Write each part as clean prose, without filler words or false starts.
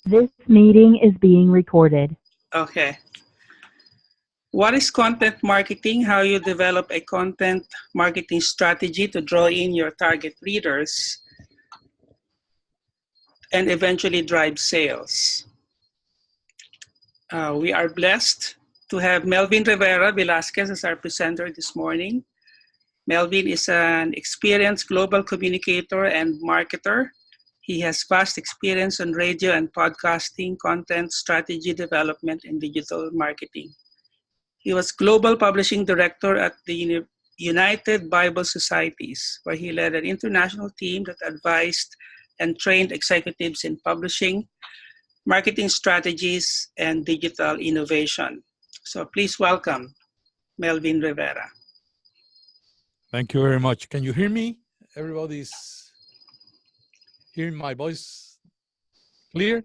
This meeting is being recorded. Okay. What is content marketing? How you develop a content marketing strategy to draw in your target readers and eventually drive sales. We are blessed to have Melvin Rivera Velasquez as our presenter this morning. Melvin is an experienced global communicator and marketer. He has vast experience on radio and podcasting, content, strategy development, and digital marketing. He was Global Publishing Director at the United Bible Societies, where he led an international team that advised and trained executives in publishing, marketing strategies, and digital innovation. So please welcome Melvin Rivera. Thank you very much. Can you hear me? Everybody's hearing my voice clear?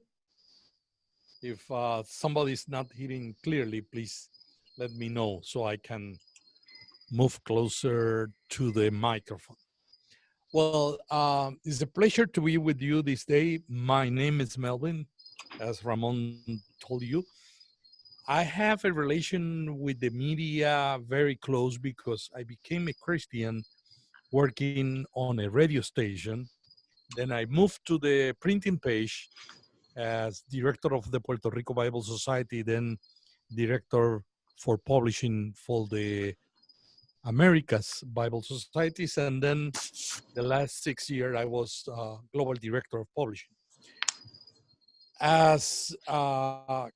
If somebody's not hearing clearly, please let me know so I can move closer to the microphone. Well, it's a pleasure to be with you this day. My name is Melvin, as Ramon told you. I have a relation with the media very close because I became a Christian working on a radio station. Then I moved to the printing page as director of the Puerto Rico Bible Society, then director for publishing for the Americas Bible Societies, and then the last 6 years I was global director of publishing. As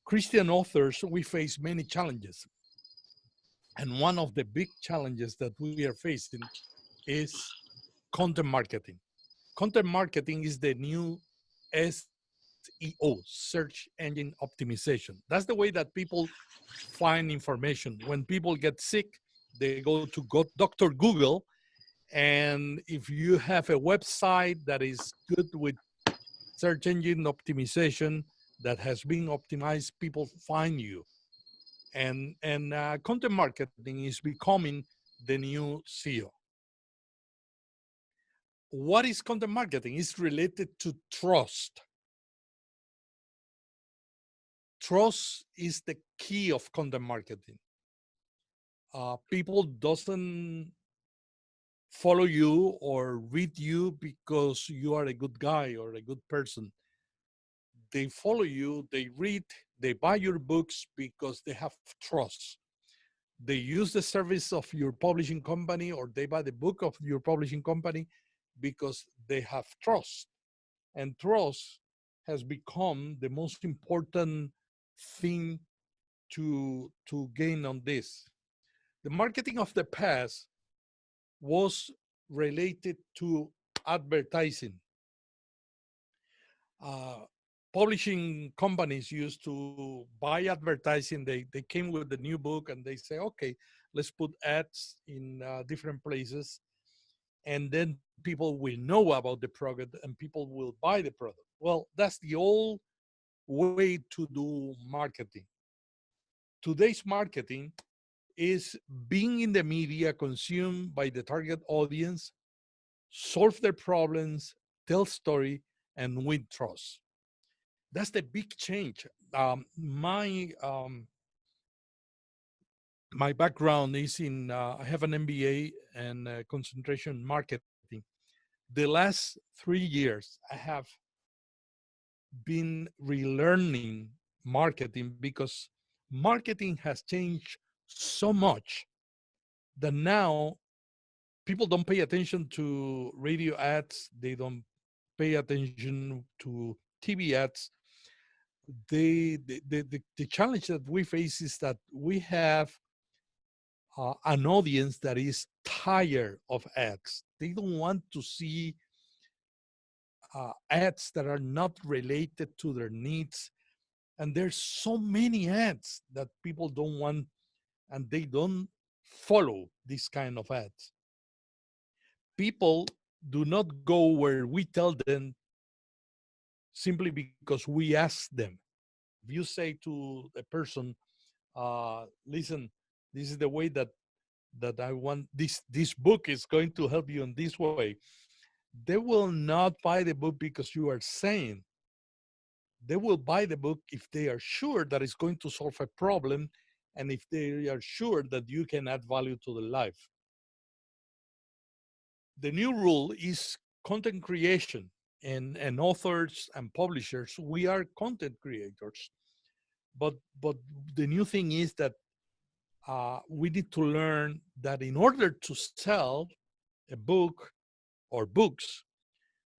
Christian authors, we face many challenges. And one of the big challenges that we are facing is content marketing. Content marketing is the new SEO, search engine optimization. That's the way that people find information. When people get sick, they go to Dr. Google. And if you have a website that is good with search engine optimization that has been optimized, people find you. And content marketing is becoming the new SEO. What is content marketing? It's related to trust. Trust is the key of content marketing. People doesn't follow you or read you because you are a good guy or a good person. They follow you, they read, they buy your books because they have trust. They use the service of your publishing company or they buy the book of your publishing company because they have trust. And trust has become the most important thing to gain on this. The marketing of the past was related to advertising. Uh, Publishing companies used to buy advertising. They came with the new book and they say, okay, let's put ads in different places. And then people will know about the product and people will buy the product. Well, that's the old way to do marketing. Today's marketing is being in the media, consumed by the target audience, solve their problems, tell story, and win trust. That's the big change. My background is in, I have an MBA and concentration in marketing. The last 3 years, I have been relearning marketing because marketing has changed so much that now people don't pay attention to radio ads. They don't pay attention to TV ads. The challenge that we face is that we have an audience that is tired of ads. They don't want to see ads that are not related to their needs. And there's so many ads that people don't want and they don't follow this kind of ads. People do not go where we tell them simply because we ask them. If you say to a person, listen, this is the way that I want this book is going to help you in this way. They will not buy the book because you are saying. they will buy the book if they are sure that it's going to solve a problem and if they are sure that you can add value to the life. The new rule is content creation, and authors and publishers, we are content creators. But the new thing is that we need to learn that in order to sell a book or books,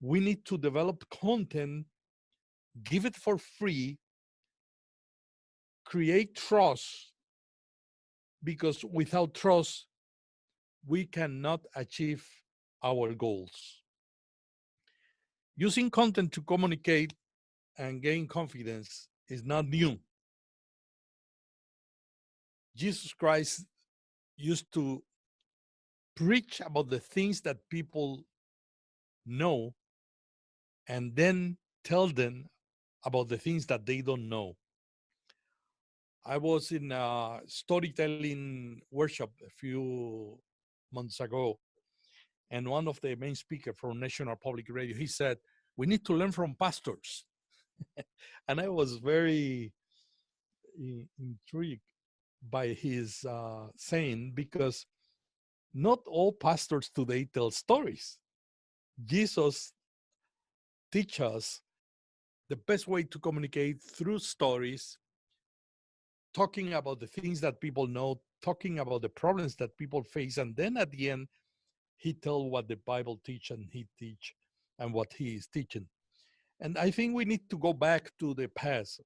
we need to develop content, give it for free, create trust, because without trust, we cannot achieve our goals. Using content to communicate and gain confidence is not new. Jesus Christ used to preach about the things that people know and then tell them about the things that they don't know. I was in a storytelling workshop a few months ago, and one of the main speakers from National Public Radio, he said, "We need to learn from pastors." And I was very intrigued by his saying, because not all pastors today tell stories. Jesus teach us the best way to communicate through stories, talking about the things that people know, talking about the problems that people face, and then at the end, he tell what the Bible teach and he teach and what he is teaching. And I think we need to go back to the past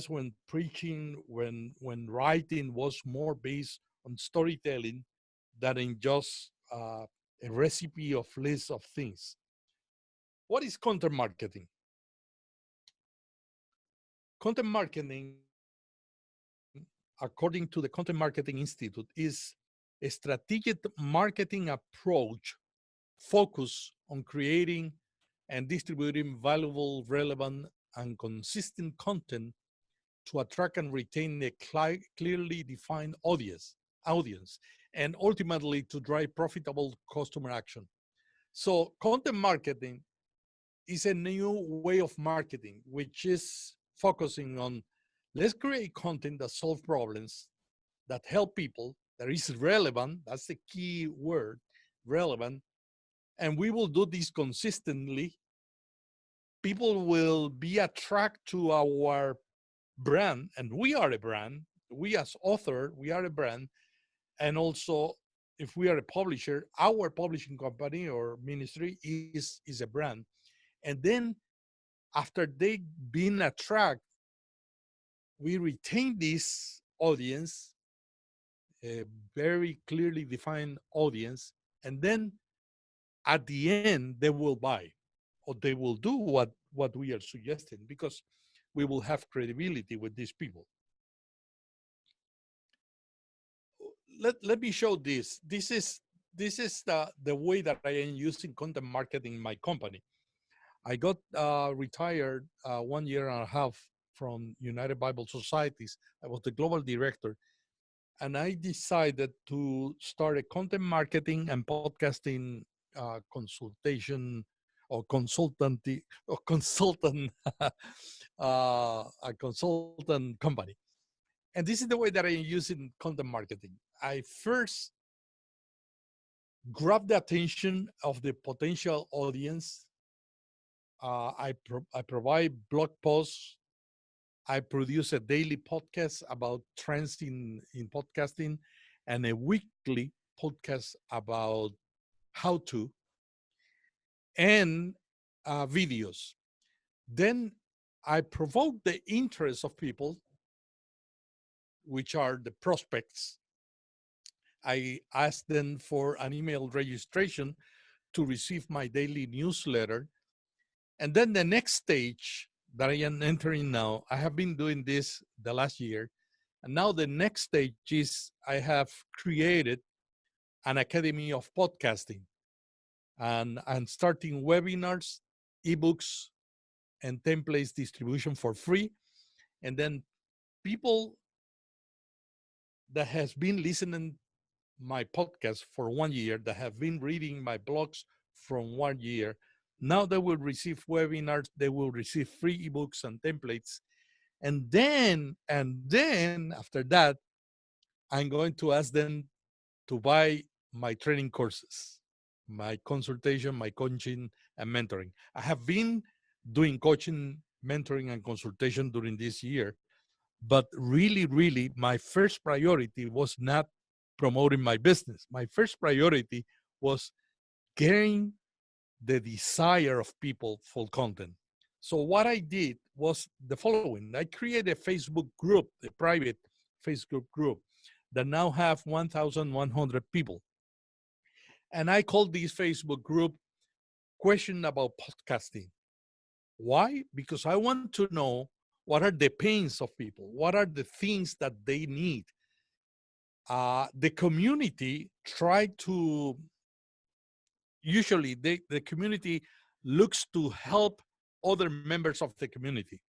when preaching, when writing was more based on storytelling than in just a recipe of list of things. What is content marketing? Content marketing, according to the Content Marketing Institute, is a strategic marketing approach focused on creating and distributing valuable, relevant, and consistent content to attract and retain a clearly defined audience, and ultimately to drive profitable customer action. So content marketing is a new way of marketing, which is focusing on, let's create content that solve problems, that help people, that is relevant. That's the key word, relevant. And we will do this consistently. People will be attracted to our brand, and we are a brand. We as author, we are a brand. And also, if we are a publisher, our publishing company or ministry is a brand. And then after they been attracted, we retain this audience, a very clearly defined audience, and then at the end they will buy, or they will do what we are suggesting, because we will have credibility with these people. Let me show this. This is the way that I am using content marketing in my company. I got retired 1 year and a half from United Bible Societies. I was the global director, and I decided to start a content marketing and podcasting consultation or consultancy or consultant a consultant company. And this is the way that I am using content marketing. I first grab the attention of the potential audience. I provide blog posts. I produce a daily podcast about trends in podcasting, and a weekly podcast about how to, and videos. Then I provoke the interest of people, which are the prospects. I ask them for an email registration to receive my daily newsletter. And then the next stage that I am entering now, I have been doing this the last year. And now the next stage is I have created an academy of podcasting, and I'm starting webinars, ebooks, and templates distribution for free. And then people that has been listening my podcast for 1 year, that have been reading my blogs from 1 year, Now they will receive webinars, they will receive free ebooks and templates. And then after that, I'm going to ask them to buy my training courses, my consultation, my coaching, and mentoring. I have been doing coaching, mentoring, and consultation during this year, but really, my first priority was not promoting my business. My first priority was getting the desire of people for content. So what I did was the following. I created a Facebook group, a private Facebook group that now have 1,100 people. And I called this Facebook group Question About Podcasting. Why? Because I want to know what are the pains of people, what are the things that they need. The community try to, usually the community looks to help other members of the community.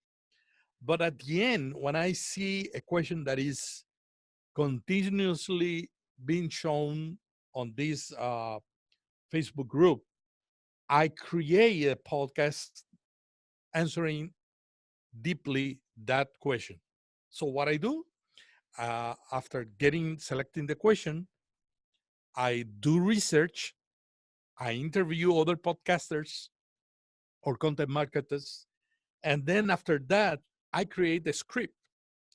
But at the end, when I see a question that is continuously being shown on this Facebook group, I create a podcast answering deeply that question. So what I do, after selecting the question, I do research, I interview other podcasters or content marketers, and then after that, I create a script.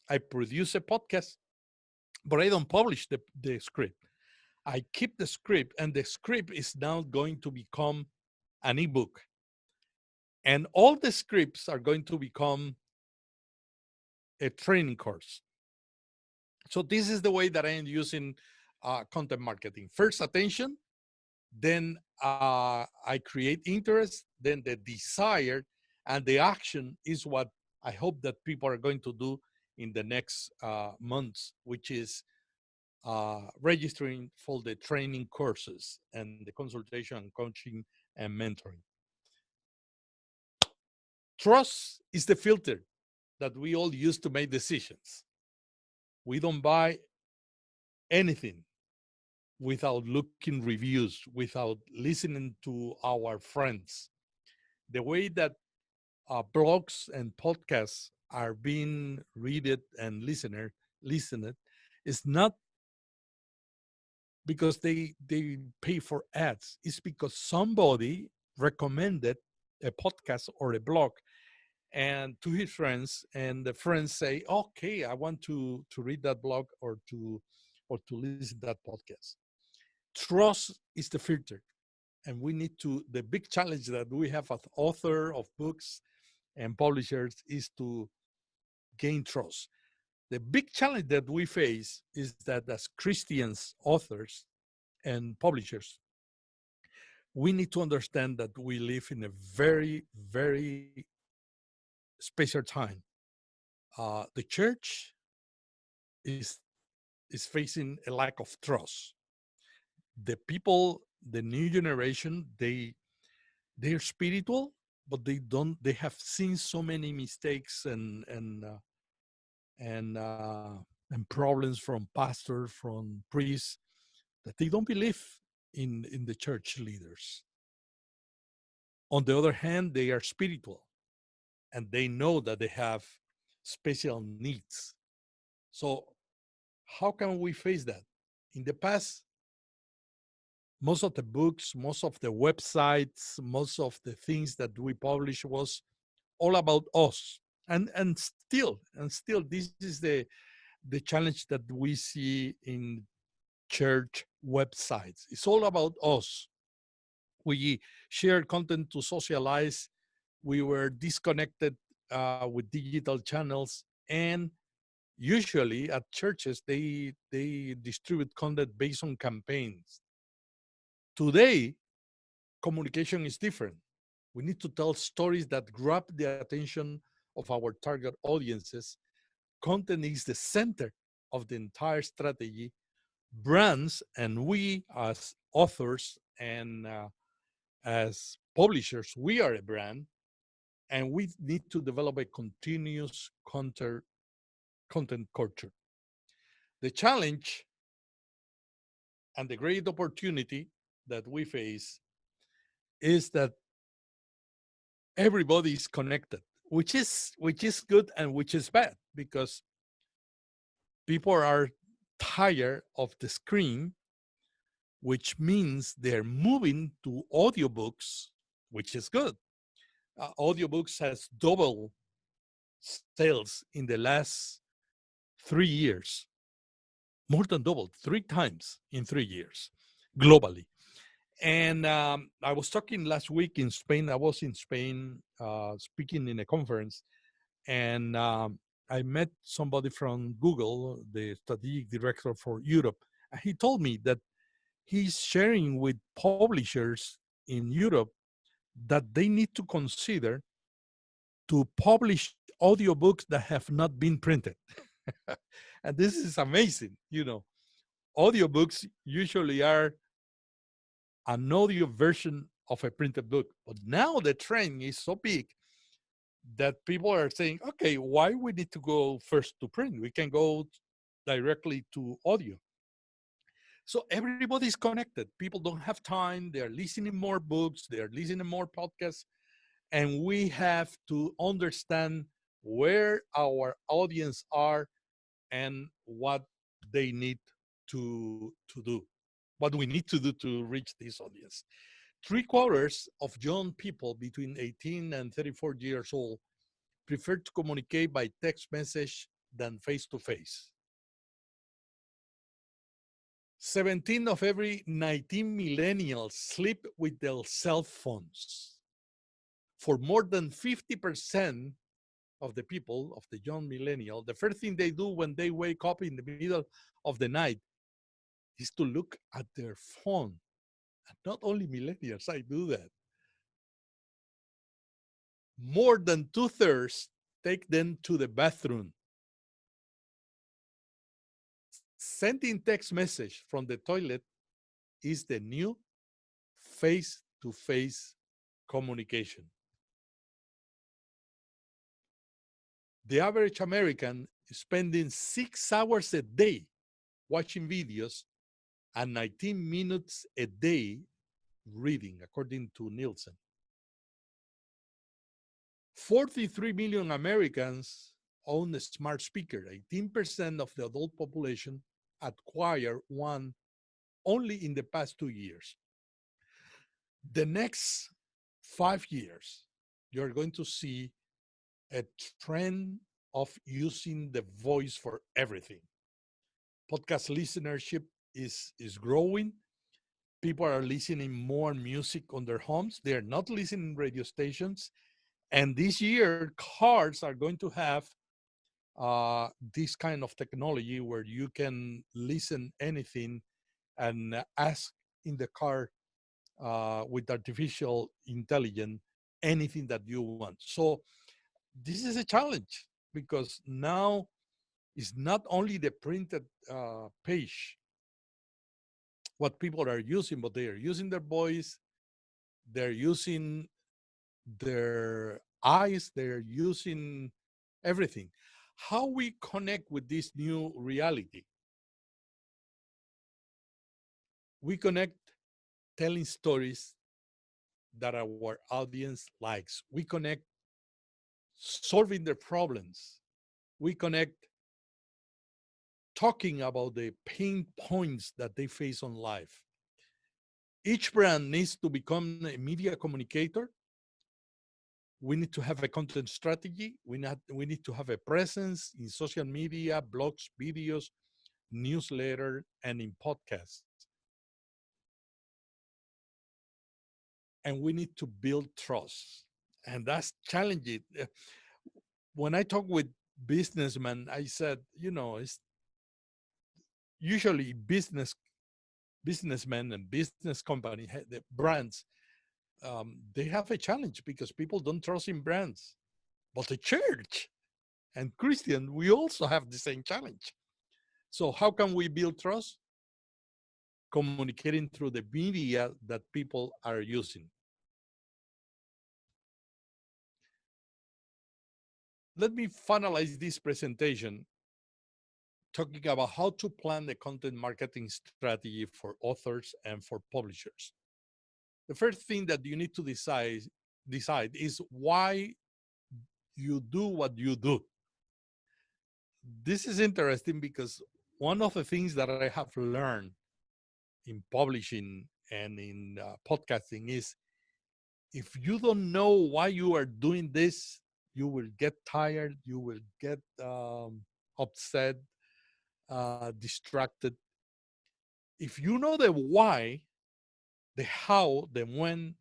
I produce a podcast, but I don't publish the script. I keep the script, and the script is now going to become an ebook. And all the scripts are going to become a training course. So this is the way that I am using content marketing. First, attention, then I create interest, then the desire, and the action is what I hope that people are going to do in the next months, which is registering for the training courses and the consultation and coaching and mentoring. Trust is the filter that we all use to make decisions. We don't buy anything without looking reviews, without listening to our friends. The way that blogs and podcasts are being read and listened is not because they pay for ads. It's because somebody recommended a podcast or a blog and to his friends, and the friends say, okay, I want to read that blog or to listen to that podcast. Trust is the filter, and we need to, the big challenge that we have as author of books and publishers is to gain trust. The big challenge that we face is that as Christians, authors, and publishers, we need to understand that we live in a very special time. The church is facing a lack of trust. The people, the new generation, they're spiritual, but they have seen so many mistakes and problems from pastors, from priests, that they don't believe in the church leaders. On the other hand, they are spiritual and they know that they have special needs. So how can we face that? In the past, most of the books, most of the websites, most of the things that we publish was all about us. And still this is the challenge that we see in church websites. It's all about us. We share content to socialize. We were disconnected with digital channels, and usually at churches they distribute content based on campaigns. Today, communication is different. We need to tell stories that grab the attention of our target audiences. Content is the center of the entire strategy. Brands and we as authors and as publishers, we are a brand, and we need to develop a continuous content culture. The challenge and the great opportunity that we face is that everybody is connected, which is good and which is bad because people are tired of the screen, which means they're moving to audiobooks, which is good. Audiobooks has double sales in the last 3 years, more than doubled, three times in 3 years globally. And I was talking last week in Spain. I was in Spain speaking in a conference, and I met somebody from Google, the strategic director for Europe. And he told me that he's sharing with publishers in Europe that they need to consider to publish audiobooks that have not been printed. And this is amazing. Audiobooks usually are an audio version of a printed book. But now the trend is so big that people are saying, okay, why we need to go first to print? We can go directly to audio. So everybody's connected. People don't have time. They're listening more books. They're listening more podcasts. And we have to understand where our audience are and what they need to do, what we need to do to reach this audience. Three-quarters of young people between 18 and 34 years old prefer to communicate by text message than face-to-face. 17 of every 19 millennials sleep with their cell phones. For more than 50% of the people, of the young millennial, the first thing they do when they wake up in the middle of the night is to look at their phone. And not only millennials, I do that. More than two-thirds take them to the bathroom. Sending text message from the toilet is the new face-to-face communication. The average American is spending 6 hours a day watching videos and 19 minutes a day reading, according to Nielsen. 43 million Americans own a smart speaker. 18% of the adult population acquired one only in the past 2 years. The next 5 years, you're going to see a trend of using the voice for everything. Podcast listenership is growing. People are listening more music on their homes. They're not listening radio stations. And this year, cars are going to have this kind of technology where you can listen anything and ask in the car with artificial intelligence anything that you want. So this is a challenge because now it's not only the printed page what people are using, but they are using their voice, they're using their eyes, they're using everything. How we connect with this new reality? We connect telling stories that our audience likes. We connect solving their problems. We connect talking about the pain points that they face on life. Each brand needs to become a media communicator. We need to have a content strategy. We need to have a presence in social media, blogs, videos, newsletter, and in podcasts. And we need to build trust. And that's challenging. When I talk with businessmen, I said, it's usually businessmen and business company, the brands, they have a challenge because people don't trust in brands. But the church and Christian, we also have the same challenge. So how can we build trust? Communicating through the media that people are using. Let me finalize this presentation talking about how to plan the content marketing strategy for authors and for publishers. The first thing that you need to decide decide is why you do what you do. This is interesting because one of the things that I have learned in publishing and in podcasting is if you don't know why you are doing this, you will get tired, you will get upset, distracted. If you know the why, the how, the when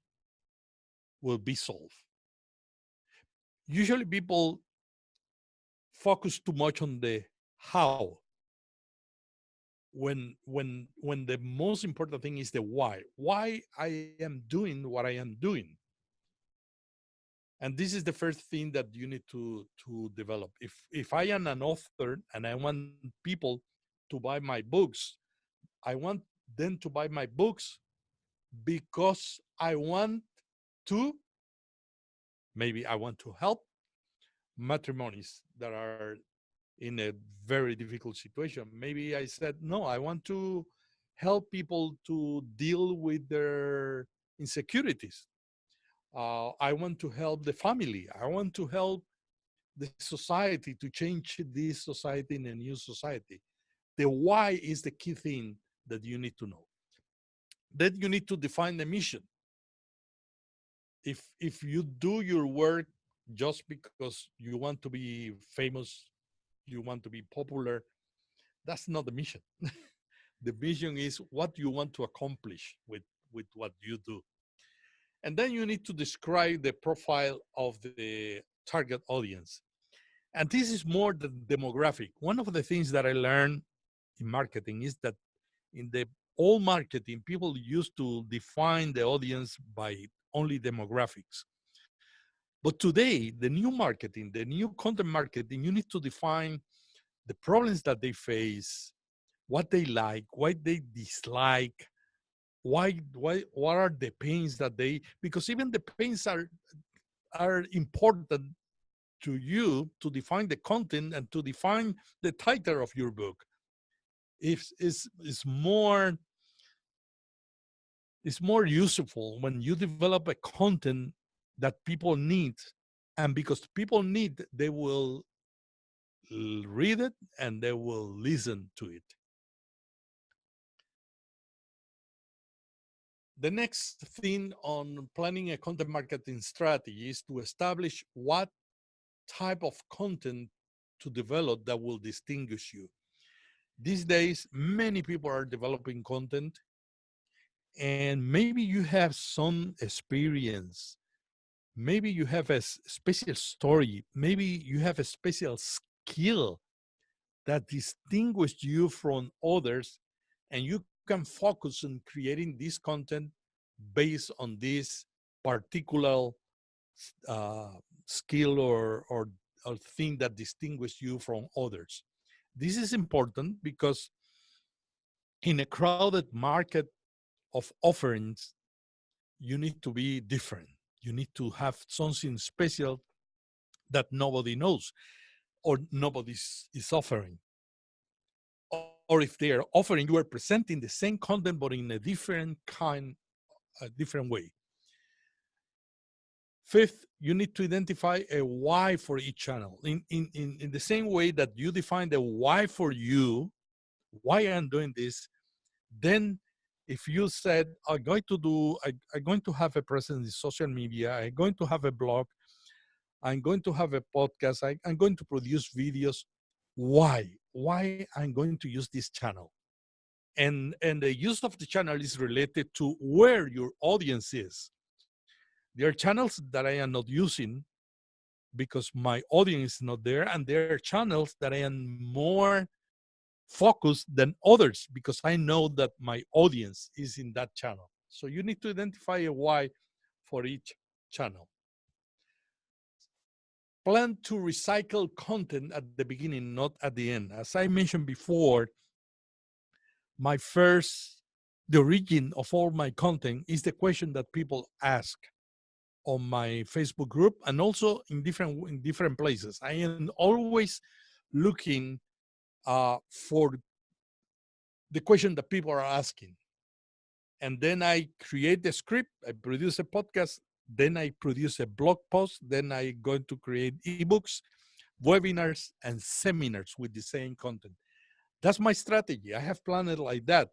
will be solved. Usually people focus too much on the how when the most important thing is the why I am doing what I am doing. And this is the first thing that you need to develop. If I am an author and I want people to buy my books, I want them to buy my books because I want to, maybe I want to help matrimonies that are in a very difficult situation. Maybe I said, no, I want to help people to deal with their insecurities. I want to help the family. I want to help the society to change this society in a new society. The why is the key thing that you need to know. Then you need to define the mission. If you do your work just because you want to be famous, you want to be popular, that's not the mission. The vision is what you want to accomplish with what you do. And then you need to describe the profile of the target audience. And this is more the demographic. One of the things that I learned in marketing is that in the old marketing, people used to define the audience by only demographics. But today, the new marketing, the new content marketing, you need to define the problems that they face, what they like, what they dislike, what are the pains that they, because even the pains are important to you to define the content and to define the title of your book. It's more useful when you develop a content that people need, and because people need, they will read it and they will listen to it. The next thing on planning a content marketing strategy is to establish what type of content to develop that will distinguish you. These days, many people are developing content, and maybe you have some experience. Maybe you have a special story. Maybe you have a special skill that distinguishes you from others, and you can focus on creating this content based on this particular uh, skill or thing that distinguishes you from others. This is important because in a crowded market of offerings, you need to be different. You need to have something special that nobody knows or nobody is offering. Or if they are offering, you are presenting the same content but in a different way. Fifth, you need to identify a why for each channel. In the same way that you define the why for you, why I'm doing this, then if you said, I'm going to have a presence in social media, I'm going to have a blog, I'm going to have a podcast, I'm going to produce videos, why I'm going to use this channel. And the use of the channel is related to where your audience is. There are channels that I am not using because my audience is not there, and there are channels that I am more focused than others because I know that my audience is in that channel. So you need to identify a why for each channel. Plan to recycle content at the beginning, not at the end. As I mentioned before, the origin of all my content is the question that people ask on my Facebook group and also in different places. I am always looking for the question that people are asking. And then I create the script, I produce a podcast, then I produce a blog post, then I going to create ebooks, webinars, and seminars with the same content. That's my strategy. I have planned it like that.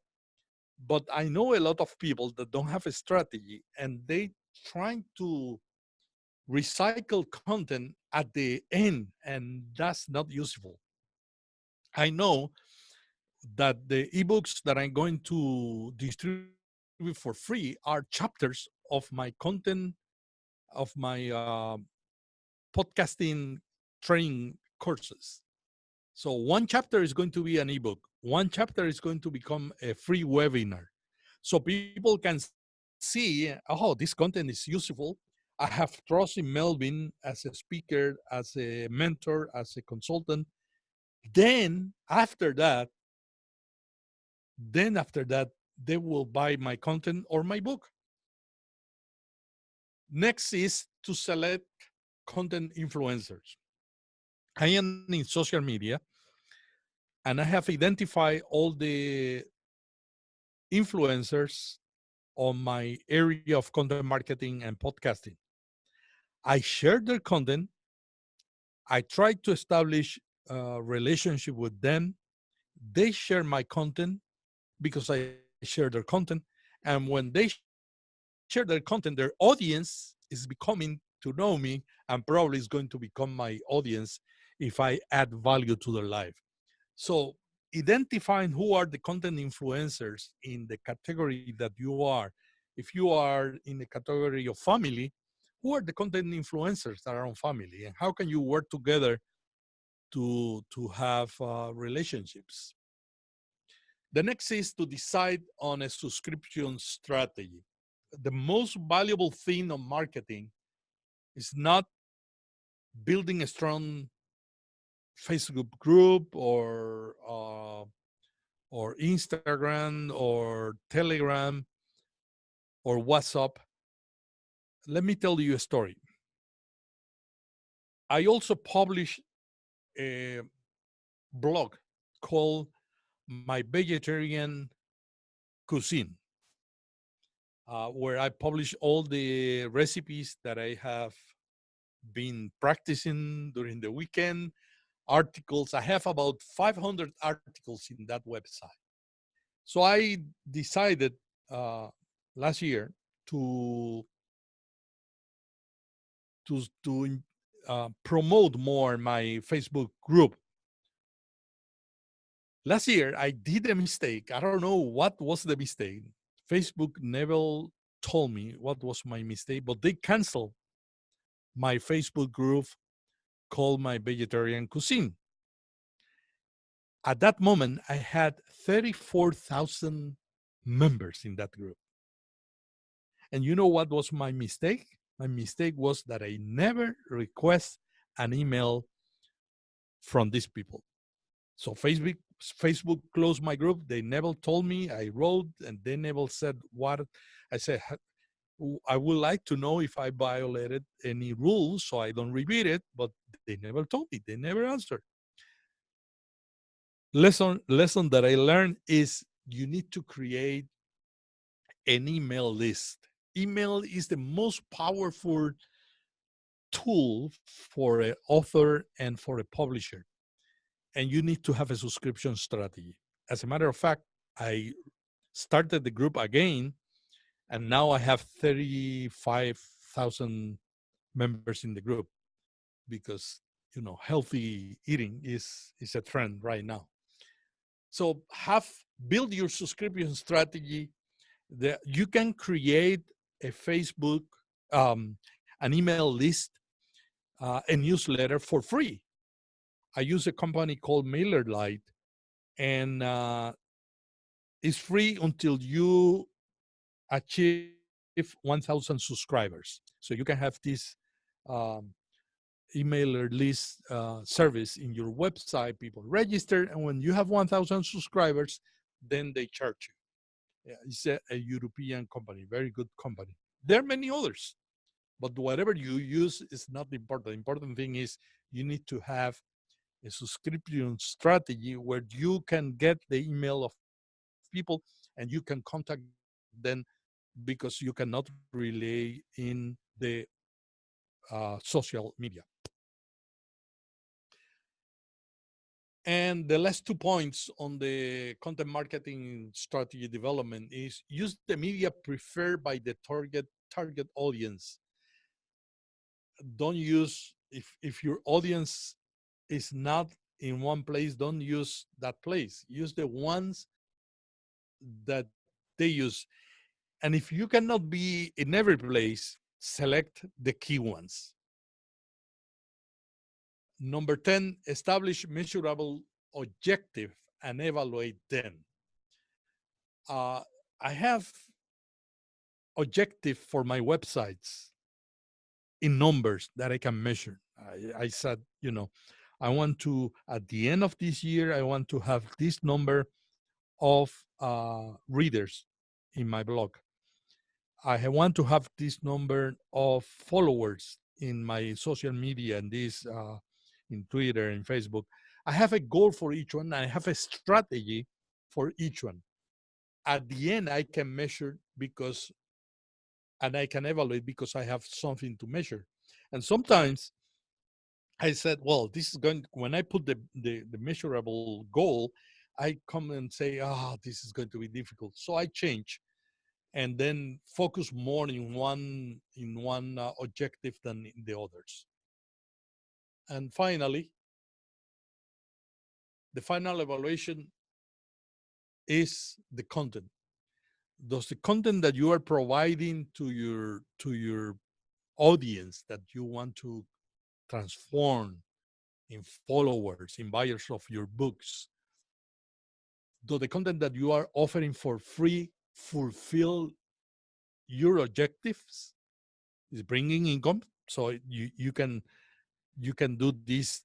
But I know a lot of people that don't have a strategy and they trying to recycle content at the end, and that's not useful. I know that the ebooks that I'm going to distribute for free are chapters of my content, of my podcasting training courses. So one chapter is going to be an ebook. One chapter is going to become a free webinar. So people can see, oh, this content is useful. I have trust in Melvin as a speaker, as a mentor, as a consultant. Then after that, they will buy my content or my book. Next is to select content influencers. I am in social media and I have identified all the influencers on my area of content marketing and podcasting. I share their content. I try to establish a relationship with them. They share my content because I share their content. And when they share their content, their audience is becoming to know me and probably is going to become my audience if I add value to their life. So identifying who are the content influencers in the category that you are. If you are in the category of family, who are the content influencers that are on family, and how can you work together to have relationships? The next is to decide on a subscription strategy. The most valuable thing on marketing is not building a strong Facebook group or Instagram or Telegram or WhatsApp. Let me tell you a story. I also publish a blog called My Vegetarian Cuisine, where I publish all the recipes that I have been practicing during the weekend, articles. I have about 500 articles in that website. So I decided uh, last year to promote more my Facebook group. Last year, I did a mistake. I don't know what was the mistake. Facebook never told me what was my mistake, but they canceled my Facebook group called My Vegetarian Cuisine. At that moment, I had 34,000 members in that group. And you know what was my mistake? My mistake was that I never request an email from these people. So Facebook closed my group. They never told me. I wrote and they never said what. I said, I would like to know if I violated any rules so I don't repeat it, but they never told me. They never answered. Lesson that I learned is you need to create an email list. Email is the most powerful tool for an author and for a publisher. And you need to have a subscription strategy. As a matter of fact, I started the group again, and now I have 35,000 members in the group because healthy eating is a trend right now. So build your subscription strategy. That you can create a Facebook, an email list, a newsletter for free. I use a company called MailerLite, and it's free until you achieve 1,000 subscribers. So you can have this um, emailer list service in your website. People register, and when you have 1,000 subscribers, then they charge you. Yeah, it's a European company, very good company. There are many others, but whatever you use is not important. The important thing is you need to have a subscription strategy where you can get the email of people and you can contact them because you cannot rely in the the social media. And the last 2 points on the content marketing strategy development is use the media preferred by the target audience. Don't use, if your audience is not in one place, don't use that place. Use the ones that they use. And if you cannot be in every place, select the key ones. Number 10, establish measurable objective and evaluate them. I have objective for my websites in numbers that I can measure. I said, I want to, at the end of this year, I want to have this number of readers in my blog. I want to have this number of followers in my social media and this in Twitter and Facebook. I have a goal for each one. I have a strategy for each one. At the end, I can measure and I can evaluate because I have something to measure. And sometimes I said, well, this is when I put the measurable goal, I come and say, this is going to be difficult. So I change and then focus more in one objective than in the others. And finally, the final evaluation is the content. Does the content that you are providing to your audience that you want to transform in followers, in buyers of your books, do the content that you are offering for free fulfill your objectives? Is bringing income, so you can do this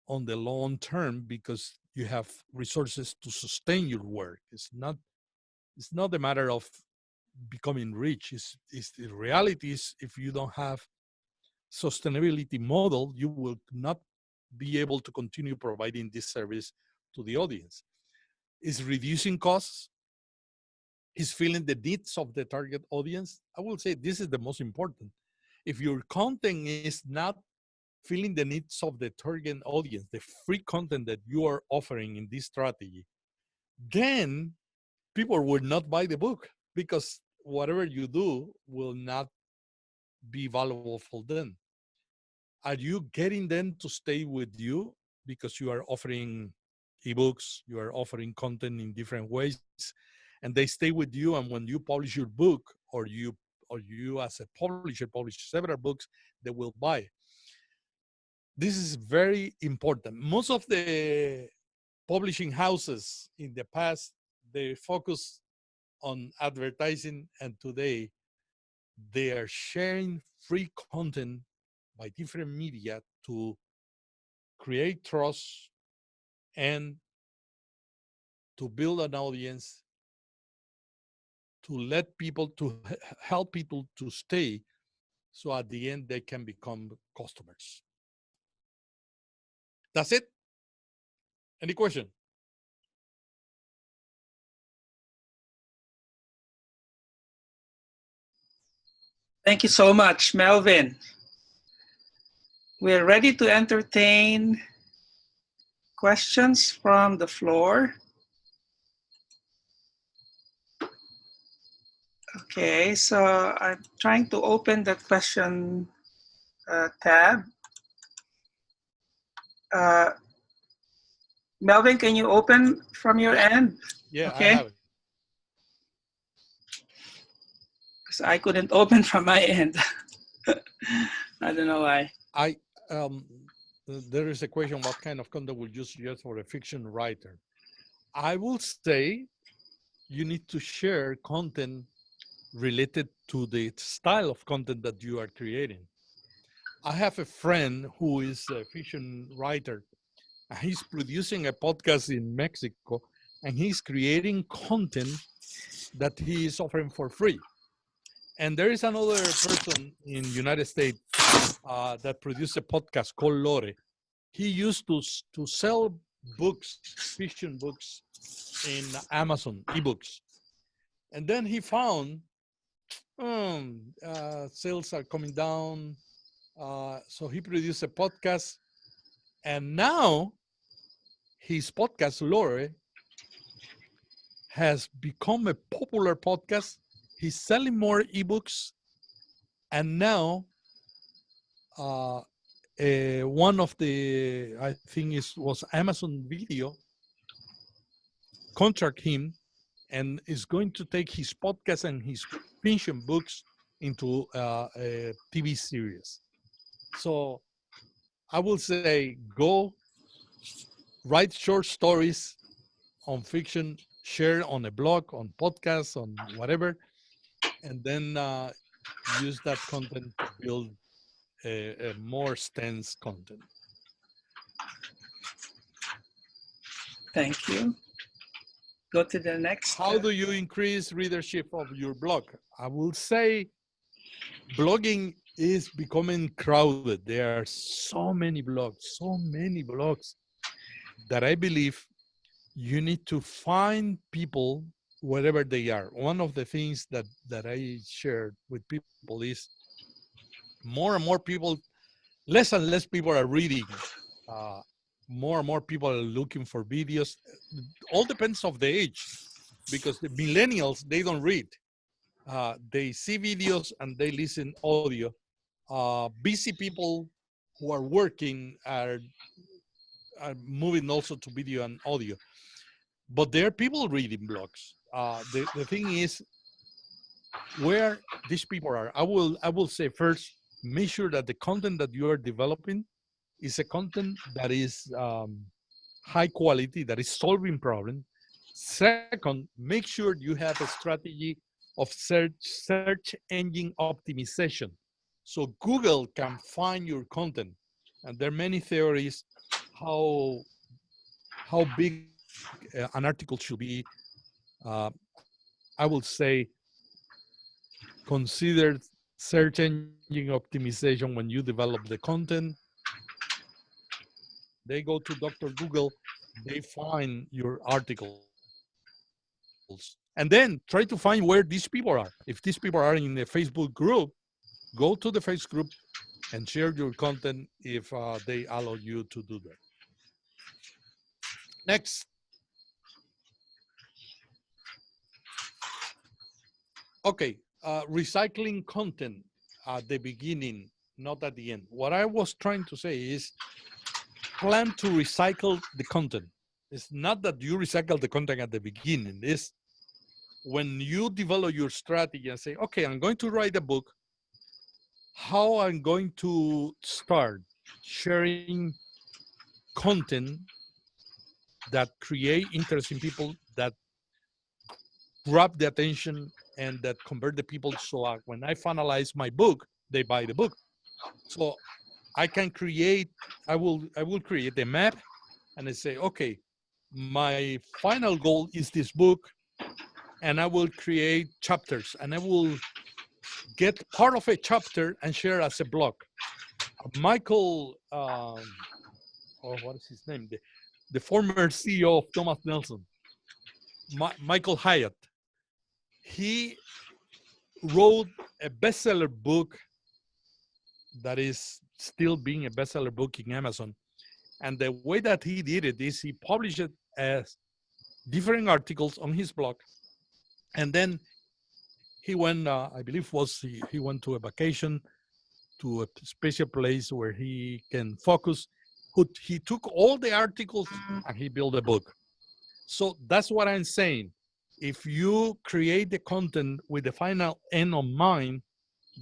on the long term because you have resources to sustain your work. It's not a matter of becoming rich. It's the reality is if you don't have sustainability model, you will not be able to continue providing this service to the audience. Is reducing costs, is filling the needs of the target audience. I will say this is the most important. If your content is not filling the needs of the target audience, the free content that you are offering in this strategy, then people will not buy the book because whatever you do will not be valuable for them. Are you getting them to stay with you because you are offering ebooks, you are offering content in different ways, and they stay with you, and when you publish your book or you as a publisher publish several books, they will buy. This is very important. Most of the publishing houses in the past, they focus on advertising, and today they are sharing free content by different media to create trust and to build an audience, to help people to stay, so at the end they can become customers. That's it. Any question? Thank you so much, Melvin. We're ready to entertain questions from the floor. Okay, so I'm trying to open the question tab. Melvin, can you open from your end? Yeah, okay. I have it. Because I couldn't open from my end. I don't know why. There is a question, what kind of content would you suggest for a fiction writer? I will say you need to share content related to the style of content that you are creating. I have a friend who is a fiction writer. He's producing a podcast in Mexico, and he's creating content that he is offering for free. And there is another person in the United States that produced a podcast called Lore. He used to sell books, fiction books, in Amazon, ebooks. And then he found sales are coming down. So he produced a podcast, and now his podcast, Lore, has become a popular podcast. He's selling more ebooks, and now uh, one of the, I think it was Amazon Video, contract him and is going to take his podcast and his fiction books into a TV series. So I will say go write short stories on fiction, share on a blog, on podcasts, on whatever, and then use that content to build a more dense content. Thank you. Go to the next. How do you increase readership of your blog? I will say blogging is becoming crowded. There are so many blogs that I believe you need to find people wherever they are. One of the things that I shared with people is more and more people, less and less people are reading. Uh, more and more people are looking for videos. All depends of the age, because the millennials, they don't read. They see videos and they listen audio. Busy people who are working are moving also to video and audio. But there are people reading blogs. The thing is where these people are. I will say first, make sure that the content that you are developing is a content that is high quality, that is solving problems. Second, make sure you have a strategy of search engine optimization, so Google can find your content. And there are many theories how big an article should be. I will say consider search engine optimization when you develop the content. They go to Dr. Google, they find your articles, and then try to find where these people are. If these people are in the Facebook group, go to the Facebook group and share your content if they allow you to do that. Next, okay, recycling content at the beginning, not at the end. What I was trying to say is plan to recycle the content. It's not that you recycle the content at the beginning. It's when you develop your strategy and say, okay, I'm going to write a book, how I'm going to start sharing content that create interest in people, that grab the attention and that convert the people. So when I finalize my book, they buy the book. So I can create, I will create a map and I say, okay, my final goal is this book, and I will create chapters, and I will get part of a chapter and share as a blog. Michael, or what is his name? The former CEO of Thomas Nelson, Michael Hyatt. He wrote a bestseller book that is still being a bestseller book in Amazon. And the way that he did it is he published it as different articles on his blog. And then he went, I believe he went to a vacation to a special place where he can focus. He took all the articles and he built a book. So that's what I'm saying. If you create the content with the final end on mind,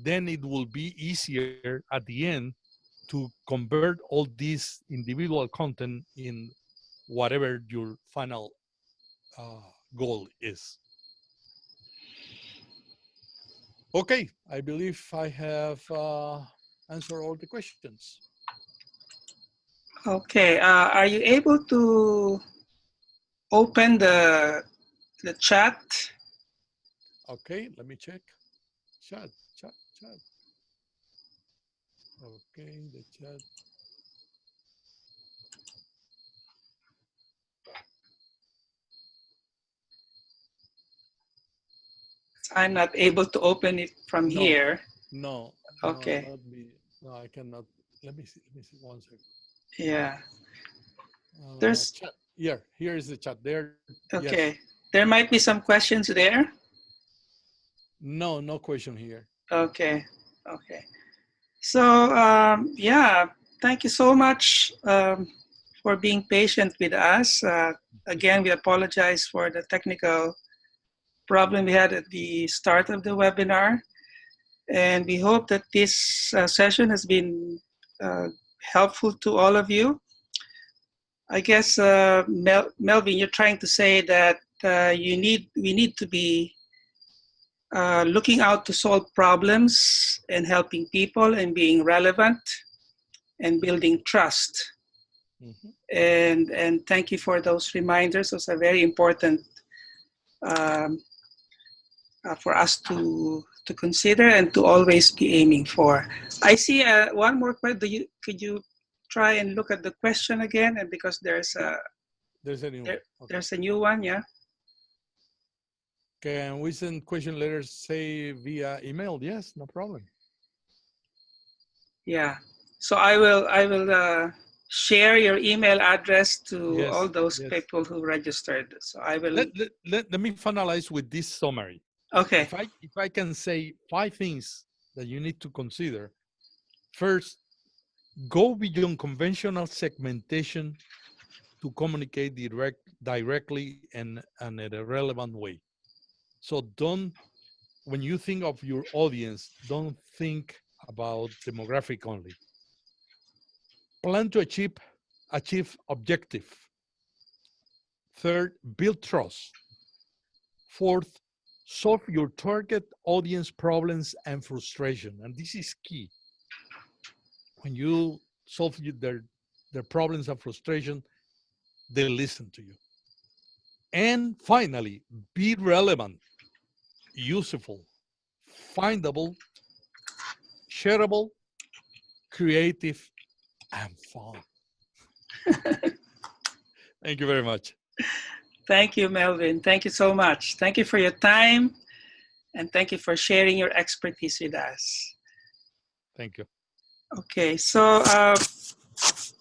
then it will be easier at the end to convert all this individual content in whatever your final goal is. Okay, I believe I have answered all the questions. Okay. Are you able to open the chat? Okay, let me check. Chat, chat, chat. Okay, the chat. I'm not able to open it from No, here. no, Okay. not me. No, I cannot. Let me see. Let me see. One second. Yeah. There's, Chat. Here is the chat. There. Yes. okay. There might be some questions there. No, no question here. Okay. Okay. So, yeah, thank you so much for being patient with us. Again, we apologize for the technical problem we had at the start of the webinar. And we hope that this session has been helpful to all of you. I guess, Melvin, you're trying to say that we need to be looking out to solve problems and helping people and being relevant and building trust. And thank you for those reminders. Those are very important um, for us to consider and to always be aiming for. I see one more question. Could you try and look at the question again? And because there's a new one. Okay. There's a new one, yeah. Can we send question letters, say via email? Yes, no problem. Yeah. So I will share your email address to all those people who registered. So I will. Let me finalize with this summary. Okay. If I can say 5 things that you need to consider. First, go beyond conventional segmentation to communicate directly and in a relevant way. So when you think of your audience, don't think about demographic only. Plan to achieve objective. Third, build trust. Fourth, solve your target audience problems and frustration. And this is key. When you solve their problems and frustration, they listen to you. And finally, be relevant, useful, findable, shareable, creative, and fun. Thank you very much. Thank you, Melvin. Thank you so much. Thank you for your time, and thank you for sharing your expertise with us. Thank you. Okay, so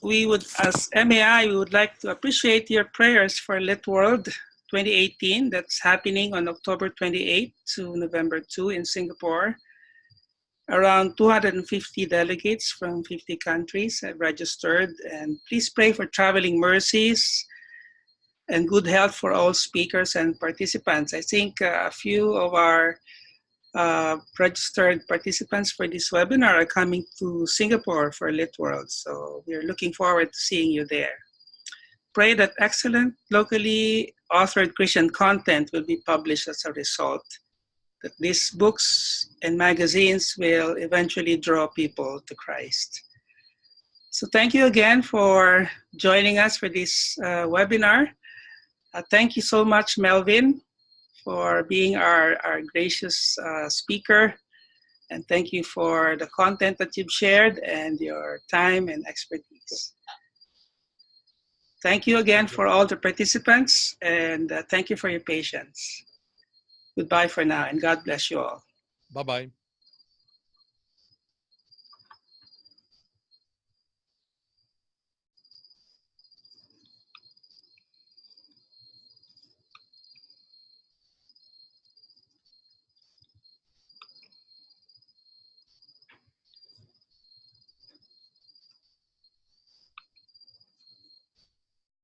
we would, as MAI, we would like to appreciate your prayers for Lit World 2018 that's happening on October 28 to November 2 in Singapore. Around 250 delegates from 50 countries have registered, and please pray for traveling mercies and good health for all speakers and participants. I think a few of our registered participants for this webinar are coming to Singapore for Lit World, so we're looking forward to seeing you there. Pray that excellent locally authored Christian content will be published as a result, that these books and magazines will eventually draw people to Christ. So thank you again for joining us for this webinar. Thank you so much, Melvin, for being our gracious speaker. And thank you for the content that you've shared and your time and expertise. Thank you again for all the participants, and thank you for your patience. Goodbye for now, and God bless you all. Bye-bye.